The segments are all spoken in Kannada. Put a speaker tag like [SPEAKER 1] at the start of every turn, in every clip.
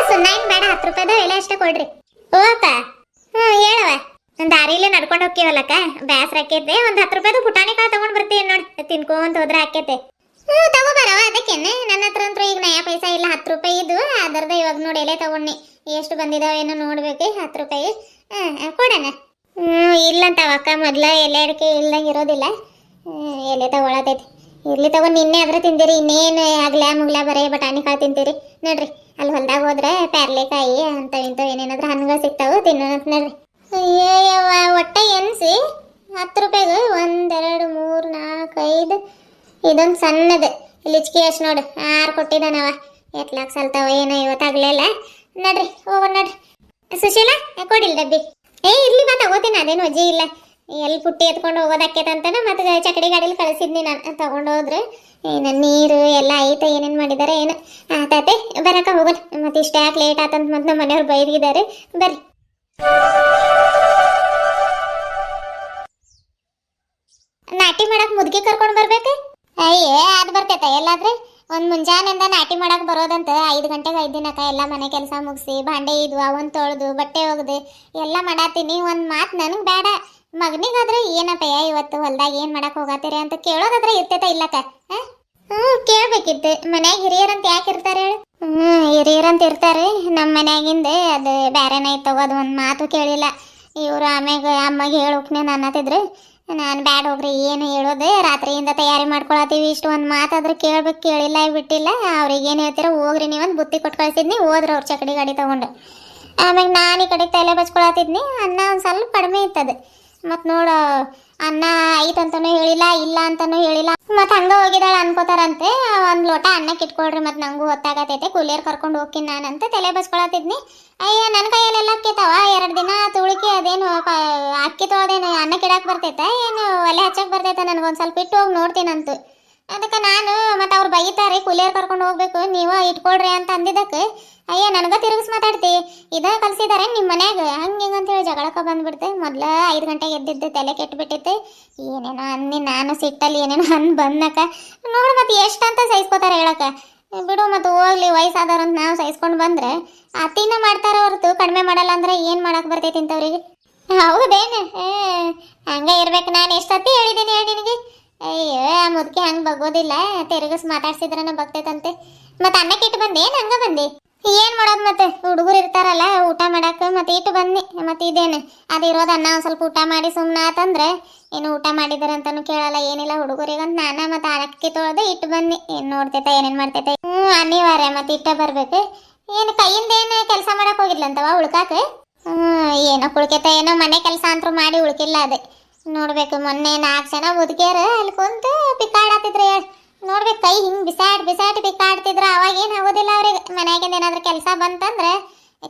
[SPEAKER 1] ಸುನ್ನಾಯಿನ್ ಬೇಡ 10 ರೂಪಾಯಿದ ಎಲೆ ಅಷ್ಟೇ ಕೊಡ್ರಿ. ಓ ಅಕ್ಕ, ಹೇಳವ. ದಾರಿಲೇ ನಡ್ಕೊಂಡು ಹೋಗ್ತೀವಲ್ಲಕ್ಕ, ಬ್ಯಾಸ್ರ ಆಕೈತೆ. ಒಂದ್ 10 ರೂಪಾಯಿದು ಪುಟಾಣಿ ಕಾಳು ತಗೊಂಡ್ ಬರ್ತೀವಿ ನೋಡಿ, ತಿನ್ಕೊಂತ ಹೋದ್ರೆ ಆಕೈತೆ. ತಗೋಬಾರವ. ಅದಕ್ಕೇನೆ ನನ್ನ ಹತ್ರ ಅಂತೂ ಈಗ ನಯಾ ಪೈಸಾ ಇಲ್ಲ. 10 ರೂಪಾಯಿ ಇದ್ವು, ಅದರದ ಇವಾಗ ನೋಡಿ ಎಲೆ ತಗೊಂಡಿ. ಎಷ್ಟು ಬಂದಿದಾವ ಏನೋ ನೋಡ್ಬೇಕು. 10 ರೂಪಾಯಿ ಕೊಡೋಣ. ಇಲ್ಲಂತವ ಅಕ್ಕ, ಮೊದ್ಲ ಎಲೆ ಅಡಿಕೆ ಇಲ್ದಂಗ ಇರೋದಿಲ್ಲ. ಎಲೆ ತಗೊಳತೈತಿ. ಇರ್ಲಿ ತಗೊಂಡು ನಿನ್ನೆ ಆದ್ರೆ ತಿಂತೀರಿ, ಇನ್ನೇನು ಆಗ್ಲಾ ಮುಗ್ಲಾ ಬರೇ ಬಟಾಣಿ ಕಾಳು ತಿಂತೀರಿ ನೋಡ್ರಿ. ಅಲ್ಲಿ ಹೊಲ್ದಾಗ ಹೋದ್ರೆ ಪ್ಯಾರ್ಲೆಕಾಯಿ ಅಂತ ಇಂಥವು ಏನೇನಾದ್ರೂ ಹಣ್ಣುಗಳು ಸಿಗ್ತಾವು, ತಿನ್ನೋಣ ನೋಡ್ರಿ. ಅಯ್ಯವ್ವ, ಹೊಟ್ಟೆ ಎನ್ಸಿ 10 ರೂಪಾಯಿಗೆ 1 2 3 4 5 ಇದೊಂದು ಸಣ್ಣದು ಲಿಚ್ಕಿ ಅಷ್ಟು ನೋಡು 6 ಕೊಟ್ಟಿದ್ದಾನವ. ಎತ್ಲಾಕ್ ಸಲ್ತಾವ ಏನೋ ಇವತ್ತು ಆಗ್ಲಿಲ್ಲ ನೋಡ್ರಿ. ಹೋಗೋಣ ನೋಡ್ರಿ. ಸುಶೀಲಾ ಕೊಡಿಲ್ ಡಬ್ಬಿ. ಇರ್ಲಿ ಬಾ, ತಗೋತೀನಿ. ಅದೇನು ವಜ್ಜಿ ಇಲ್ಲ. ಎಲ್ಲಿ ಪುಟ್ಟಿ ಎತ್ಕೊಂಡು ಹೋಗೋದಕ್ಕೇತಂತಾನ ಮತ್ತೆ ಚಕಡಿ ಗಾಡಿಲಿ ಕಳಿಸಿದ್ನಿ ನಾನು. ತಗೊಂಡು ಹೋದ್ರೆ ಏನು ನೀರು ಎಲ್ಲ ಐತೆ, ಏನೇನು ಮಾಡಿದಾರೆ ಏನು ಆತೈತೆ. ಬರಕ ಹೋಗೋಣ. ಮತ್ತೆ ಇಷ್ಟ ಯಾಕೆ ಲೇಟ್ ಆತಂತ ಮತ್ತೆ ನಮ್ಮ ಮನೆಯವ್ರು ಬೈದಿದ್ದಾರೆ. ಬರ್ರಿ. ನಾಟಿ ಮಾಡಕ್ ಮುದುಕಿ ಕರ್ಕೊಂಡು ಬರ್ಬೇಕು. ಅದು ಬರ್ತೈತ ಎಲ್ಲಾದ್ರೆ. ಒಂದು ಮುಂಜಾನೆಯಿಂದ ನಾಟಿ ಮಾಡಕ್ ಬರೋದಂತ 5 ಗಂಟೆಗೆ 5 ದಿನಕ್ಕ ಎಲ್ಲ ಮನೆ ಕೆಲಸ ಮುಗಿಸಿ ಭಾಂಡೆ ಇದ್ವು ಅವನ್ ತೊಳೆದು ಬಟ್ಟೆ ಒಗ್ದು ಎಲ್ಲ ಮಾಡಾತೀನಿ. ಒಂದು ಮಾತು ನನಗೆ ಬೇಡ. ಮಗನಿಗಾದ್ರೆ ಏನಪ್ಪಯ್ಯ ಇವತ್ತು ಹೊಲ್ದಾಗ ಏನು ಮಾಡಕ್ ಹೋಗತ್ತೀರಿ ಅಂತ ಕೇಳೋದಾದ್ರೆ ಇರ್ತೈತ ಇಲ್ಲಕ್ಕ? ಕೇಳ್ಬೇಕಿತ್ತು. ಮನ್ಯಾಗ ಹಿರಿಯರಂತ ಯಾಕೆ ಇರ್ತಾರೆ ಹೇಳು? ಹಿರಿಯರಂತ ಇರ್ತಾರೆ. ನಮ್ಮ ಮನ್ಯಾಗಿಂದ ಅದು ಬೇರೆನೇ ಇತ್ತು. ಅದು ಒಂದು ಮಾತು ಕೇಳಿಲ್ಲ ಇವರು. ಆಮ್ಯಾಗ ಅಮ್ಮಗೆ ಹೇಳೋಕ್ನೆ ಅನ್ನತ್ತಿದ್ರು. ನಾನು ಬ್ಯಾಡ ಹೋಗ್ರಿ, ಏನು ಹೇಳೋದು, ರಾತ್ರಿಯಿಂದ ತಯಾರಿ ಮಾಡ್ಕೊಳತ್ತೀವಿ. ಇಷ್ಟು ಒಂದು ಮಾತಾದ್ರೆ ಕೇಳ್ಬೇಕು, ಕೇಳಿಲ್ಲ ಬಿಟ್ಟಿಲ್ಲ. ಅವ್ರಿಗೆ ಏನು ಹೇಳ್ತೀರೋ ಹೋಗ್ರಿ ನೀವಂತ ಬುತ್ತಿ ಕೊಟ್ಟು ಕಳ್ಸಿದ್ನಿ. ಹೋದ್ರು ಅವ್ರು ಚಕಡಿ ಗಾಡಿ ತಗೊಂಡು. ಆಮ್ಯಾಗ ನಾನು ಈ ಕಡೆ ತಲೆ ಬಚ್ಕೊಳತಿದ್ನಿ. ಅನ್ನ ಒಂದು ಸ್ವಲ್ಪ ಕಡಿಮೆ ಇತ್ತದು. ಮತ್ತು ನೋಡು, ಅನ್ನ ಐತಂತನೂ ಹೇಳಿಲ್ಲ, ಇಲ್ಲ ಅಂತನೂ ಹೇಳಿಲ್ಲ. ಮತ್ತು ಹಂಗೆ ಹೋಗಿದ್ದಾಳೆ ಅನ್ಕೋತಾರಂತೆ. ಒಂದು ಲೋಟ ಅನ್ನಕ್ಕೆ ಇಟ್ಕೊಳ್ರಿ, ಮತ್ತು ನಂಗೂ ಹೊತ್ತಾಗತೈತೆ, ಕೂಲಿಯರ್ ಕರ್ಕೊಂಡು ಹೋಗ್ತೀನಿ ನಾನಂತ ತಲೆ ಬಚ್ಕೊಳತಿದ್ನಿ. ಅಯ್ಯ, ನನ್ನ ಕೈಯಲ್ಲೆಲ್ಲ ಅಕ್ಕಿತಾವ. 2 ದಿನ ತುಳಿಕೆ ಅದೇನು ಅಕ್ಕಿ ತೊಳೆದೇನು ಅನ್ನಕ್ಕೆ ಇಡಕ್ಕೆ ಬರ್ತೈತೆ ಏನು ಒಲೆ ಹಚ್ಚಕ್ಕೆ ಬರ್ತೈತೆ? ನನಗೊಂದು ಸ್ವಲ್ಪ ಇಟ್ಟು ಹೋಗಿ ನೋಡ್ತೀನಂತು. ಅದಕ್ಕೆ ನಾನು ಮತ್ತು ಅವ್ರು ಬೈತಾರೆ, ಕೂಲಿಯರ್ ಕರ್ಕೊಂಡು ಹೋಗ್ಬೇಕು, ನೀವು ಇಟ್ಕೊಳ್ರಿ ಅಂತ ಅಂದಿದ್ದಕ್ಕೆ ಅಯ್ಯ ನನಗೆ ತಿರುಗಿಸಿ ಮಾತಾಡ್ತಿ. ಇದೇ ಕಲಿಸಿದಾರೆ ನಿಮ್ಮ ಮನ್ಯಾಗ ಹಂಗೆ ಹಿಂಗೆ ಅಂತೇಳಿ ಜಗಳಕ್ಕೆ ಬಂದ್ಬಿಡ್ತೆ. ಮೊದಲ 5 ಗಂಟೆಗೆ ಎದ್ದಿದ್ದೆ, ತಲೆ ಕೆಟ್ಟುಬಿಟ್ಟಿತ್ತು. ಏನೇನೋ ಅನ್ನಿ ನಾನು ಸಿಟ್ಟಲ್ಲಿ ಏನೇನೋ ಅಂದು ಬಂದಕ್ಕ ನೋಡಿ. ಮತ್ತು ಎಷ್ಟು ಅಂತ ಸಹಿಸ್ಕೋತಾರೆ ಹೇಳಕ್ಕೆ? ಬಿಡು, ಮತ್ತು ಹೋಗ್ಲಿ, ವಯಸ್ಸಾದವ್ರಂತ ನಾವು ಸಹಿಸ್ಕೊಂಡು ಬಂದರೆ ಅತಿನ ಮಾಡ್ತಾರೆ ಹೊರತು ಕಡಿಮೆ ಮಾಡಲ್ಲ. ಅಂದ್ರೆ ಏನು ಮಾಡಕ್ಕೆ ಬರ್ತೈತಿ ಇಂಥವ್ರಿಗೆ? ಹೌದೇನು? ಹಂಗೆ ಇರ್ಬೇಕು. ನಾನು ಎಷ್ಟು ಸತಿ ಹೇಳಿದ್ದೀನಿ ಹೇಳಿ ನಿನಗೆ? ಅಯ್ಯೋ, ಆ ಮುದುಕಿ ಹಂಗೆ ಬಗ್ಗೋದಿಲ್ಲ. ತಿರುಗಿಸಿ ಮಾತಾಡ್ಸಿದ್ರನ ಬಗ್ತೈತಂತೆ. ಮತ್ತು ಅನ್ನಕ್ಕೆ ಇಟ್ಟು ಬಂದೆ ಏನು ಹಂಗೆ ಬಂದೆ? ಏನು ಮಾಡೋದು ಮತ್ತೆ? ಹುಡುಗರು ಇರ್ತಾರಲ್ಲ ಊಟ ಮಾಡಕ್ಕೆ, ಮತ್ತೆ ಇಟ್ಟು ಬನ್ನಿ. ಮತ್ತು ಇದೇನು ಅದು ಇರೋದು ಅನ್ನ ಒಂದು ಸ್ವಲ್ಪ ಊಟ ಮಾಡಿ ಸುಮ್ಮನೆ ಆತಂದ್ರೆ ಏನು ಊಟ ಮಾಡಿದಾರೆ ಅಂತಲೂ ಕೇಳಲ್ಲ, ಏನಿಲ್ಲ ಹುಡುಗರಿಗಂತ. ನಾನು ಮತ್ತು ಅಕ್ಕಿ ತೊಳೆದು ಇಟ್ಟು ಬನ್ನಿ. ಏನು ನೋಡ್ತೈತೆ, ಏನೇನು ಮಾಡ್ತೈತೆ? ಅನಿವಾರ್ಯ ಮತ್ತು ಇಟ್ಟ ಬರಬೇಕು. ಏನು ಕೈಯಿಂದ ಏನು ಕೆಲಸ ಮಾಡಕ್ಕೆ ಹೋಗಿದ್ಲಂತವ ಉಳ್ಕಾಕೆ? ಏನೋ ಕುಳ್ಕೈತ, ಏನೋ ಮನೆ ಕೆಲಸ ಅಂತೂ ಮಾಡಿ ಉಳ್ಕಿಲ್ಲ. ಅದೇ ನೋಡ್ಬೇಕು. ಮೊನ್ನೆ 4 ಜನ ಮುದುಕಿಯರು ಅಲ್ಲಿ ಕುಂತು ಪಿಕ್ಕಾಡತ್ತಿದ್ರು. ನೋಡ್ಬೇಕು, ಕೈ ಹಿಂಗೆ ಬಿಸಾಡಿ ಪಿಕ್ಕಾಡ್ತಿದ್ರು. ಅವಾಗ ಏನು ಆಗೋದಿಲ್ಲ ಅವ್ರಿಗೆ. ಮನೆಯಾಗಿಂದ ಏನಾದ್ರೂ ಕೆಲಸ ಬಂತಂದ್ರೆ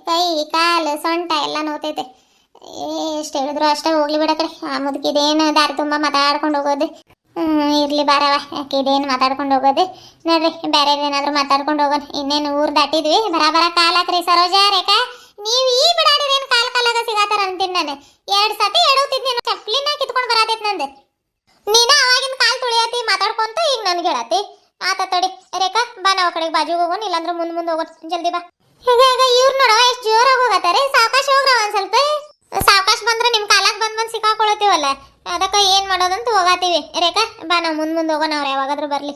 [SPEAKER 1] ಕೈ ಕಾಲು ಸೊಂಟ ಎಲ್ಲ ನೋತೈತೆ. ಎಷ್ಟು ಹೇಳಿದ್ರು ಅಷ್ಟೇ, ಹೋಗ್ಲಿ ಬಿಡಕ್ರೆ. ಆ ಮುದುಕಿದೇನು ದಾರಿ ತುಂಬ ಮಾತಾಡ್ಕೊಂಡು ಹೋಗೋದು. ಇರ್ಲಿ ಬಾರವ, ಯಾಕೆ ಇದೇನು ಮಾತಾಡ್ಕೊಂಡು ಹೋಗೋದು ನೋಡ್ರಿ. ಬೇರೆ ಏನಾದರೂ ಮಾತಾಡ್ಕೊಂಡು ಹೋಗೋಣ. ಇನ್ನೇನು ಊರು ದಾಟಿದ್ವಿ. ಬರ ಕಾಲಾಕ್ರಿ. ಸರೋಜಾ, ರೇಖಾ, ನೀವು ಈ ಬಿಡಾಡಿರೇನು ಕಾಲಾಗ ಸಿಗಾತಾರ ಅಂತೀನಿ ನಾನು. 2 ಸತಿ ಎಡೋತಿದ್ನಿ. ಚಪ್ಲಿನ ಕಿತ್ಕೊಂಡು ಬರತೈತಿ ನಂದು. ನೀನು ಅವಾಗಿನ ಕಾಲು ತುಳಿಯತಿ ಮಾತಾಡ್ಕೊಂತ ಈಗ ನನಗೆ ಹೇಳತಿ. ಆತ ತಡಿ ರೇಖಾ, ಬಾ ನಾವು ಕಡೆಗೆ ಬಾಜುಗೆ ಹೋಗೋಣ, ಇಲ್ಲಾಂದ್ರೆ ಮುಂದೆ ಹೋಗೋಣ. ಜಲ್ದಿ ಬಾ. ಈಗ ಇವ್ರು ನೋಡೋ ಎಷ್ಟು ಜೋರಾಗಿ ಹೋಗತ್ತಾರೆ. ಸಾವಕಾಶ ಹೋಗ್ರ. ಒಂದು ಸ್ವಲ್ಪ ಸಾವಕಾಶ ಬಂದ್ರೆ ನಿಮ್ಮ ಕಾಲಾಗ ಬಂದು ಸಿಕ್ಕಾಕೊಳತೀವಲ್ಲ, ಅದಕ್ಕೆ ಏನು ಮಾಡೋದಂತ ಹೋಗತ್ತೀವಿ. ರೇಖಾ, ಬಾ ನಾವು ಮುಂದೆ ಹೋಗೋಣ. ಅವ್ರು ಯಾವಾಗಾದ್ರೂ ಬರಲಿ.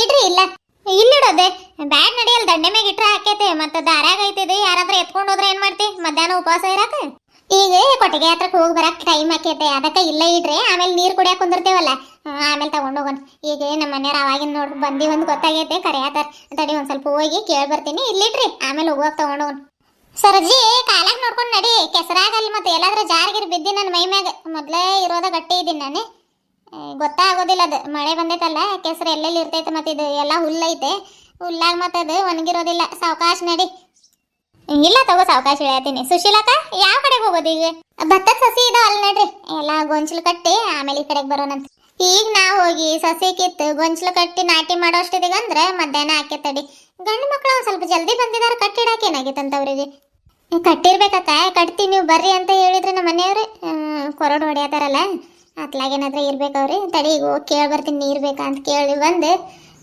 [SPEAKER 1] ಇಡ್ರಿ. ಇಲ್ಲ ಇಲ್ಲಿಡೋದೆ ಬ್ಯಾಡ್ ನಡಿಯಲ್ಲ. ದಂಡೆ ಮ್ಯಾಗ ಇಟ್ರೆ ಹಾಕೈತೆ. ಮತ್ತೆ ದಾರ್ಯಾಗ ಐತಿದೆ, ಯಾರಾದ್ರೂ ಎತ್ಕೊಂಡು ಹೋದ್ರೆ ಏನು ಮಾಡ್ತಿ? ಮಧ್ಯಾಹ್ನ ಉಪವಾಸ ಇರಾಕ. ಈಗ ಕೊಟ್ಟಿಗೆ ಹತ್ರಕ್ಕೆ ಹೋಗಿ ಬರಕ್ಕೆ ಟೈಮ್ ಆಕೈತೆ. ಅದಕ್ಕೆ ಇಲ್ಲ ಇಡ್ರಿ. ಆಮೇಲೆ ನೀರು ಕುಡಿಯಕ್ಕೆ ಕುಂದಿರ್ತೇವಲ್ಲ, ಆಮೇಲೆ ತಗೊಂಡು ಹೋಗೋಣ. ಈಗ ನಮ್ಮ ಮನೆಯವ್ರು ಅವಾಗಿನ ನೋಡಿ ಬಂದಿವಂದು ಗೊತ್ತಾಗೈತೆ. ಕರೆಯತ್ತಾರ. ತಡಿ ಒಂದು ಸ್ವಲ್ಪ ಹೋಗಿ ಕೇಳಿ ಬರ್ತೀನಿ. ಇಲ್ಲಿಡ್ರಿ, ಆಮೇಲೆ ಹೋಗೋಕೆ ತಗೊಂಡು ಹೋಗೋಣ. ಸರಜಿ, ಕಾಲಾಗ ನೋಡ್ಕೊಂಡು ನಡಿ. ಕೆಸರಾಗಲ್ಲಿ ಮತ್ತೆ ಎಲ್ಲಾದ್ರೂ ಜಾರಿಗಿರಿ ಬಿದ್ದಿ. ನನ್ನ ಮೈ ಮ್ಯಾಗ ಮೊದಲೇ ಇರೋದ ಗಟ್ಟಿ ಇದ್ದೀನಿ ನಾನು. ಗೊತ್ತಾಗೋದಿಲ್ಲ. ಅದು ಮಳೆ ಬಂದೈತಲ್ಲ, ಕೆಸರು ಎಲ್ಲೆಲ್ಲಿ ಇರ್ತೈತೆ. ಮತ್ತು ಇದು ಎಲ್ಲ ಹುಲ್ಲೈತೆ. ಹುಲ್ಲಾಗ ಮತ್ತೆ ಅದು ಒಣಗಿರೋದಿಲ್ಲ. ಸಾವಕಾಶ ನಡಿ. ಇಲ್ಲ ತಗೋ, ಸಾವಕಾಶ ಹೇಳ್ತೀನಿ. ಸುಶೀಲಕ್ಕ, ಯಾವ ಕಡೆಗೆ ಹೋಗೋದು ಈಗ? ಭತ್ತದ ಸಸಿ ಇದಾವ ಅಲ್ಲಿ ನಡ್ರಿ. ಎಲ್ಲ ಗೊಂಚಲು ಕಟ್ಟಿ ಆಮೇಲೆ ಈ ಕಡೆಗೆ ಬರೋಣಂತ. ಈಗ ನಾವು ಹೋಗಿ ಸಸಿ ಕಿತ್ತು ಗೊಂಚಲು ಕಟ್ಟಿ ನಾಟಿ ಮಾಡೋ ಅಷ್ಟಿದೀಗ ಅಂದ್ರೆ ಮಧ್ಯಾಹ್ನ ಆಕೇತಡಿ. ಗಂಡು ಮಕ್ಕಳು ಒಂದು ಸ್ವಲ್ಪ ಜಲ್ದಿ ಬಂದಿದ್ದಾರೆ. ಕಟ್ಟಿಡಾಕ ಏನಾಗಿತ್ತಂತ ಅವ್ರಿಗೆ? ಕಟ್ಟಿರ್ಬೇಕಕ್ಕ. ಕಟ್ತೀನಿ ನೀವು ಬರ್ರಿ ಅಂತ ಹೇಳಿದ್ರೆ ನಮ್ಮ ಮನೆಯವ್ರು ಕೊರಡು ಹೊಡೆಯತಾರಲ್ಲ, ಅತ್ಲಾಗೇನಾದ್ರೂ ಇರ್ಬೇಕವ್ರಿ. ತಡಿ ಈಗ ಹೋಗಿ ಕೇಳಿ ಬರ್ತೀನಿ. ನೀರು ಬೇಕಾ ಅಂತ ಕೇಳಿ ಬಂದು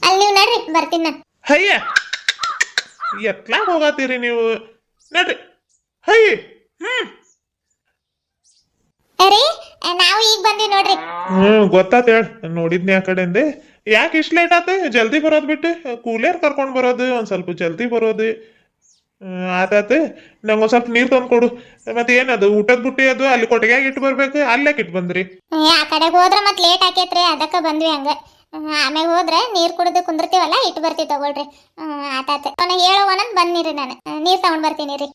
[SPEAKER 1] ಅಲ್ಲಿ ನೀವು ನಡ್ರಿ, ಬರ್ತೀನಿ ನಾನು.
[SPEAKER 2] ಹಯ್ಯ ಎತ್ಲಾಗ ಹೋಗತ್ತೀರಿ ನೀವು ನಡ್ರಿ ಹಯ್ಯ
[SPEAKER 1] ಅರೆ ನಾವು ಈಗ ಬಂದ್ವಿ ನೋಡ್ರಿ.
[SPEAKER 2] ಗೊತ್ತಾತ ಹೇಳ ನೋಡಿದ್ನಿ ಆ ಕಡೆಂದೆ. ಯಾಕೆ ಇಷ್ಟು ಲೇಟ್ ಆತ? ಜಲ್ದಿ ಬರೋದು ಬಿಟ್ಟು ಕೂಲೇರ್ ಕರ್ಕೊಂಡು ಬರೋದು ಒಂದ್ ಸ್ವಲ್ಪ ಜಲ್ದಿ ಬರೋದು. ಆತಾತ. ನಂಗೊಂದ್ ಸ್ವಲ್ಪ ನೀರ್ ತಂದು ಕೊಡು. ಮತ್ತೆ ಏನದು ಊಟದ ಬುಟ್ಟಿ ಅದು ಅಲ್ಲಿ ಕೊಟ್ಟಿಗೆಯಾಗ ಇಟ್ಟು ಬರ್ಬೇಕು, ಅಲ್ಲೇ ಇಟ್ಟು ಬಂದ್ರಿ?
[SPEAKER 1] ಆ ಕಡೆಗೆ ಹೋದ್ರ ಮತ್ ಲೇಟ್ ಆಕೇತ್ರಿ, ಅದಕ್ಕ ಬಂದ್ವಿ ಹಂಗ. ಆಮ್ಯಾಗ ಹೋದ್ರೆ ನೀರ್ ಕುಡಿದು ಕುಂದಿರ್ತೀವಲ್ಲ, ಇಟ್ಟು ಬರ್ತೀವಿ ತಗೊಳ್ರಿ. ಆತಾತ. ಅವನ ಹೇಳೋವನಂದ್ ಬಂದಿರಿ, ನಾನು ನೀರ್ ತಗೊಂಡ್ ಬರ್ತೀನಿ ರೀ.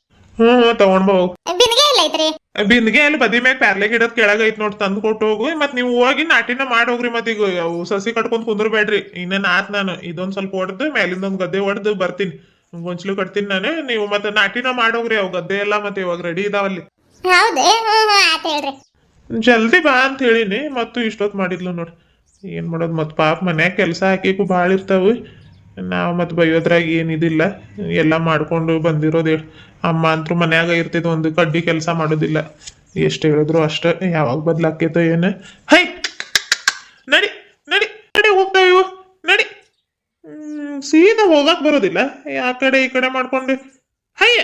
[SPEAKER 2] ತಗೊಂಡ್ ಬಾ ಹೋಗು.
[SPEAKER 1] ಬಿಂದಿಗೆ ಇಲ್ಲ ಐತ್ರಿ?
[SPEAKER 2] ಬಿಂದಿಗೆ ಅಲ್ಲಿ ಬದಿ ಮ್ಯಾಗ ಪ್ಯಾರ್ಲೆ ಗಿಡದ ಕೆಳಗ ಐತ್ ನೋಡಿ, ತಂದು ಕೊಟ್ಟು ಹೋಗು. ಮತ್ ನೀವು ಹೋಗಿ ನಾಟಿನ ಮಾಡೋಗ್ರಿ. ಮತ್ ಈಗ ಅವು ಸಸಿ ಕಟ್ಕೊಂಡ್ ಕುಂದ್ರಬೇಡ್ರಿ. ಇನ್ನೇನ್ ಆತ್, ನಾನು ಇದೊಂದ್ ಸ್ವಲ್ಪ ಹೊಡೆದು ಮ್ಯಾಲಿಂದ ಒಂದ್ ಗದ್ದೆ ಹೊಡೆದು ಬರ್ತೀನಿ. ಗೊಂಚ್ಲು ಕಟ್ತೀನಿ ನಾನು. ನೀವು ಮತ್ತೆ ನಾಟಿನ ಮಾಡೋಗ್ರಿ. ಅವು ಗದ್ದೆ ಎಲ್ಲ ಮತ್ತೆ ಇವಾಗ ರೆಡಿ ಇದಾವಲ್ಲಿ.
[SPEAKER 1] ಹೌದೇ? ಆತ ಹೇಳ್ರಿ.
[SPEAKER 2] ಜಲ್ದಿ ಬಾ ಅಂತ ಹೇಳಿನಿ, ಮತ್ತು ಇಷ್ಟೊತ್ತು ಮಾಡಿದ್ಲು ನೋಡಿ. ಏನ್ ಮಾಡೋದು ಮತ್ ಪಾಪ ಮನ್ಯಾಗ ಕೆಲಸ ಹಾಕಿಕು ಭಾಳ ಇರ್ತಾವ. ನಾವು ಮತ್ತೆ ಬೈಯೋದ್ರಾಗ ಏನಿದಿಲ್ಲ, ಎಲ್ಲ ಮಾಡ್ಕೊಂಡು ಬಂದಿರೋದು. ಅಮ್ಮ ಅಂತೂ ಮನ್ಯಾಗ ಇರ್ತಿದ್, ಒಂದು ಕಡ್ಡಿ ಕೆಲಸ ಮಾಡೋದಿಲ್ಲ. ಎಷ್ಟು ಹೇಳಿದ್ರು ಅಷ್ಟ. ಯಾವಾಗ ಬದ್ಲಾಕೈತೋ ಏನು. ಹೈ ನಡಿ ನಡಿ ನಡಿ, ಹೋಗ್ತಾವ ಇವು. ನಡಿ. ಸೀದಾ ಹೋಗಕ್ ಬರೋದಿಲ್ಲ, ಆ ಕಡೆ ಈ ಕಡೆ ಮಾಡ್ಕೊಂಡು. ಹಯ್ಯ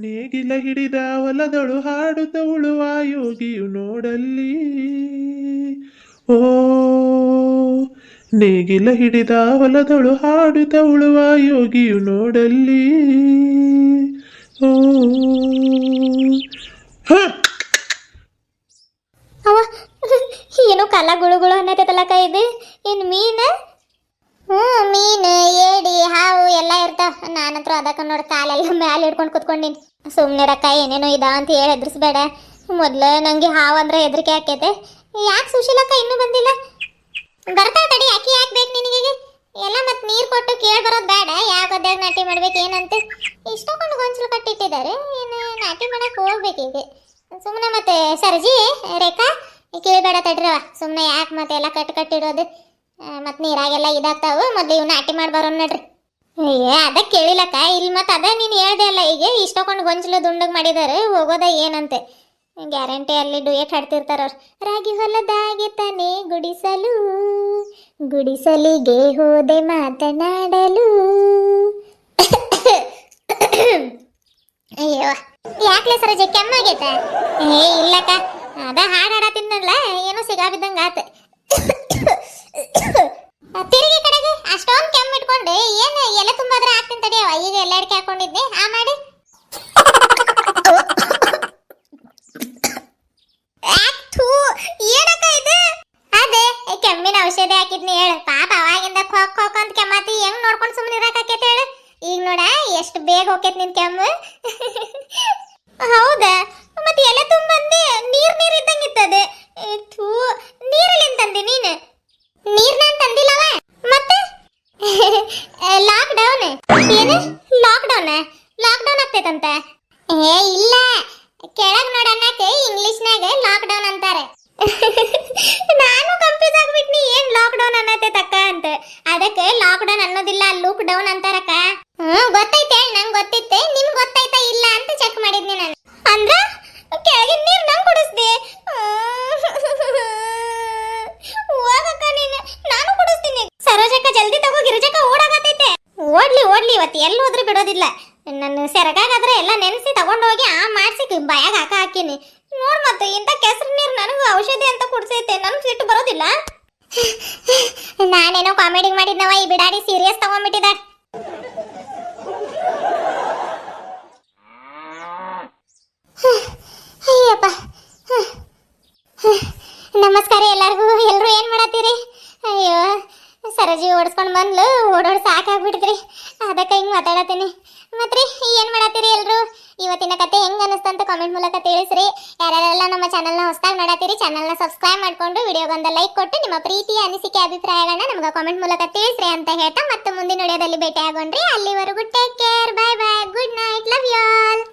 [SPEAKER 2] ನೇಗಿಲ ಹಿಡಿದ ಹೊಲದಳು ಹಾಡುತ್ತ ಉಳುವ ಯೋಗಿಯು ನೋಡಲ್ಲಿ. ಓ ನೇಗಿಲ ಹಿಡಿದ ಹೊಲದಳು ಹಾಡುತ್ತ ಉಳುವ ಯೋಗಿಯು ನೋಡಲ್ಲಿ. ಓ
[SPEAKER 1] ಅವ ಏನು ಕಲ್ಲ ಗುಳುಗುಳು ಅನ್ನತೈತಲ್ಲ ಕೈ ಇದು. ಏನು ಮೀನ? ಮೀನು, ಏಡಿ, ಹಾವು ಎಲ್ಲ ಇರ್ತಾವ. ನಾನಂತರೂ ಅದಕ್ಕೆ ನೋಡಿ ಕಾಲೆಲ್ಲ ಮ್ಯಾಲೆ ಹಿಡ್ಕೊಂಡು ಕುತ್ಕೊಂಡಿನಿ. ಸುಮ್ಮನೆ ರೊಕ್ಕ ಏನೇನೋ ಇದಾವ ಅಂತ ಹೇಳಿ ಎದುರಿಸ್ಬೇಡ. ಮೊದ್ಲು ನಂಗೆ ಹಾವು ಅಂದ್ರೆ ಹೆದರಿಕೆ ಆಕೈತೆ. ಯಾಕೆ ಸುಶೀಲಕ್ಕ ಇನ್ನೂ ಬಂದಿಲ್ಲ? ಬರ್ತಾವ ತಡಿ. ಯಾಕೆ ಬೇಕು ನಿನಗೆ ಎಲ್ಲ? ಮತ್ತೆ ನೀರು ಕೊಟ್ಟು ಕೇಳಿ ಬರೋದು ಬೇಡ? ಯಾವ ಗದ್ಯಾಗ ನಾಟಿ ಮಾಡ್ಬೇಕು ಏನಂತ ಇಷ್ಟೊಂದು ಗೊಂಚಲು ಕಟ್ಟಿಟ್ಟಿದ್ದಾರೆ. ಏನು ನಾಟಿ ಮಾಡಕ್ಕೆ ಹೋಗ್ಬೇಕೀಗ. ಸುಮ್ಮನೆ ಮತ್ತೆ ಸರ್ಜಿ ರೇಖಾ ಕೇಳಬೇಡ ತಡ್ರವ. ಸುಮ್ಮನೆ ಯಾಕೆ ಮತ್ತೆ ಎಲ್ಲ ಕಟ್ಟಿಡೋದು? ಮತ್ತು ನೀರಾಗೆಲ್ಲ ಇದಾಗ್ತಾವು. ಮೊದಲು ಇವು ನಾಟಿ ಮಾಡಿ ಬರೋಣ ನಡ್ರಿ. ಅದಕ್ಕೆ ಕೇಳಿಲ್ಲಕ್ಕ. ಇಲ್ಲಿ ಮತ್ತೆ ಅದ ನೀನು ಹೇಳ್ದೆ ಅಲ್ಲ, ಈಗ ಇಷ್ಟೊಂದು ಗೊಂಚಲು ದುಂಡಗ್ ಮಾಡಿದಾರೆ, ಹೋಗೋದ ಏನಂತೆ. ಗ್ಯಾರಂಟಿ ಅಲ್ಲಿ ಡುಯೆಟ್ ಹಾಡ್ತಿರ್ತಾರ ಅವ್ರು. ರಾಗಿ ಹೊಲದಾಗೆ ತಾನೆ ಗುಡಿಸಲು, ಗುಡಿಸಲಿಗೆ ಹೋದೆ ಮಾತನಾಡಲು. ಅಯ್ಯೋ ಯಾಕ್ಲೆ ಸರೋಜ, ಕೆಮ್ಮಾಗೈತ? ಇಲ್ಲಕ್ಕ, ಅದ ಹಾಡು ಹಾಡತ್ತಿದ್ನಲ್ಲ, ಏನೋ ಸಿಗಾಬಿದ್ದಂಗ ಆತ. ತಿರುಗಿ ಕಡೆಗೆ ಅಷ್ಟೊಂದು ಕೆಮ್ಮು ಇಟ್ಕೊಂಡು ಏನು ಎಲೆ ತುಂಬಾದ್ರೆ ಆಗ್ತೀನಿ ತಡಿಯವ. ಈಗ ಎಲ್ಲ ಅಡಿಕೆ ಹಾಕೊಂಡಿದ್ದೆ, ಆ ಮಾಡಿ ಏನಕ್ಕ ಇದು? ಅದೇ ಕೆಮ್ಮಿನ ಔಷಧಿ ಹಾಕಿದ್ನಿ ಹೇಳು. ಪಾಪ ಅವಾಗಿಂದ ಖೋಕ್ ಖೋಕ್ ಅಂತ ಕೆಮ್ಮಾತಿ, ಹೆಂಗ್ ನೋಡ್ಕೊಂಡು ಸುಮ್ಮನೆ ಇರಕಾಕೈತೆ ಹೇಳು. ಈಗ ನೋಡ ಎಷ್ಟು ಬೇಗ ಹೋಗೈತೆ ನಿನ್ ಕೆಮ್ಮು. ಹೌದಾ? ಮತ್ತೆ ಎಲೆ ತುಂಬಂದೆ ನೀರ್ ಇದ್ದಂಗಿತ್ತದೆ. ನೀರಲ್ಲಿ ತಂದೆ ನೀನು? ನೀರ್ನ ತಂದಿಲ್ಲವ ಮತ್ತೆ? Lockdown? ಏನು ಲಾಕ್ ಡೌನ್? ಲಾಕ್ ಡೌನ್ ಆಗ್ತೈತಂತ? ಇಲ್ಲ, ಕೆಳಗ್ ನೋಡನ್ನಕ್ಕೆ ಇಂಗ್ಲಿಷ್ನಾಗ ಲಾಕ್ ಡೌನ್ ಅಂತಾರೆ. ನಾನು ಕನ್ಫ್ಯೂಸ್ ಆಗ್ಬಿಟ್ನಿ, ಏನ್ ಲಾಕ್ ಡೌನ್ ಅನ್ನತೈತಕ್ಕ ಅಂತ. ಅದಕ್ಕೆ ಲಾಕ್ ಡೌನ್ ಅನ್ನೋದಿಲ್ಲ, ಲೂಕ್ ಡೌನ್ ಅಂತಾರಕ್ಕ. ಗೊತ್ತೈತೆ, ನಂಗೆ ಗೊತ್ತಿತ್ತೆ. ನಿಮ್ಗೆ ಗೊತ್ತಾಯ್ತಾ ಇಲ್ಲ ಅಂತ ಚೆಕ್ ಮಾಡಿದ್ನಿ ನಾನು. ಅಂದ್ರ ಕೆಳಗಿನ ನೀರ್ ನಂಗೆ ಕುಡಿಸ್ದೆ? ಹೋಗಕ್ಕ ನೀನು, ನಾನು ಕುಡಿಸ್ತೀನಿ. ಸರೋಜಕ್ಕ ಜಲ್ದಿ ತಗೋ, ಗಿರಿಜಕ್ಕ ಓಡಾಗತೈತೆ. ಓಡ್ಲಿ ಓಡ್ಲಿ, ಇವತ್ತು ಎಲ್ಲಿ ಹೋದ್ರೂ ಬಿಡೋದಿಲ್ಲ. ನನ್ನ ಸೆರಗಾಗಾದ್ರೆ ಎಲ್ಲ ನೆನೆಸಿ ತಗೊಂಡೋಗಿ ಮಾಡಿಸಿ ಬಾಯಾಗ ಹಾಕಿನಿ. ನೋಡ್ ಮತ್ತೆ ಇಂಥ ಕೆಸರು ನೀರು ನನಗೆ ಔಷಧಿ ಅಂತ ಕುಡ್ಸೈತೆ. ನನಗೆ ಸಿಟ್ಟು ಬರೋದಿಲ್ಲ. ನಾನೇನೋ ಕಾಮಿಡಿ ಮಾಡಿದ್ನವ, ಈ ಬಿಡಾಡಿ ಸೀರಿಯಸ್ ತಗೊಂಡ್ಬಿಟ್ಟಿದ. ಅಯ್ಯಪ್ಪ. ನಮಸ್ಕಾರ ಎಲ್ಲರಿಗೂ. ಎಲ್ಲರೂ ಏನು ಮಾಡತ್ತೀರಿ? ಅಯ್ಯೋ ಸರಜಿ ಓಡಿಸ್ಕೊಂಡು ಬಂದ್ಲು, ಓಡೋಡ್ ಸಾಕಾಗ್ಬಿಟ್ಟಿದ್ರಿ. ಅದಕ್ಕೆ ಹಿಂಗೆ ಮಾತಾಡತ್ತೀನಿ. ಮತ್ರಿ ಏನು ಮಾಡತ್ತೀರಿ ಎಲ್ಲರೂ? ಇವತ್ತಿನ ಕತೆ ಹೆಂಗೆ ಅನಿಸ್ತಂತ ಕಾಮೆಂಟ್ ಮೂಲಕ ತಿಳಿಸ್ರಿ. ಯಾರ್ಯಾರೆಲ್ಲ ನಮ್ಮ ಚಾನಲ್ನ ಹೊಸದಾಗಿ ನೋಡತ್ತೀರಿ, ಚಾನಲ್ನ ಸಬ್ಸ್ಕ್ರೈಬ್ ಮಾಡಿಕೊಂಡು ವಿಡಿಯೋಗೊಂದು ಲೈಕ್ ಕೊಟ್ಟು ನಿಮ್ಮ ಪ್ರೀತಿಯ ಅನಿಸಿಕೆ ಅಭಿಪ್ರಾಯಗಳನ್ನ ನಮ್ಗೆ ಕಾಮೆಂಟ್ ಮೂಲಕ ತಿಳಿಸ್ರಿ ಅಂತ ಹೇಳ್ತಾ ಮತ್ತೆ ಮುಂದಿನ ವಿಡಿಯೋದಲ್ಲಿ ಭೇಟಿ ಆಗೋಣ್ರಿ. ಅಲ್ಲಿವರೆಗೂ take care, bye bye, good night, love you all.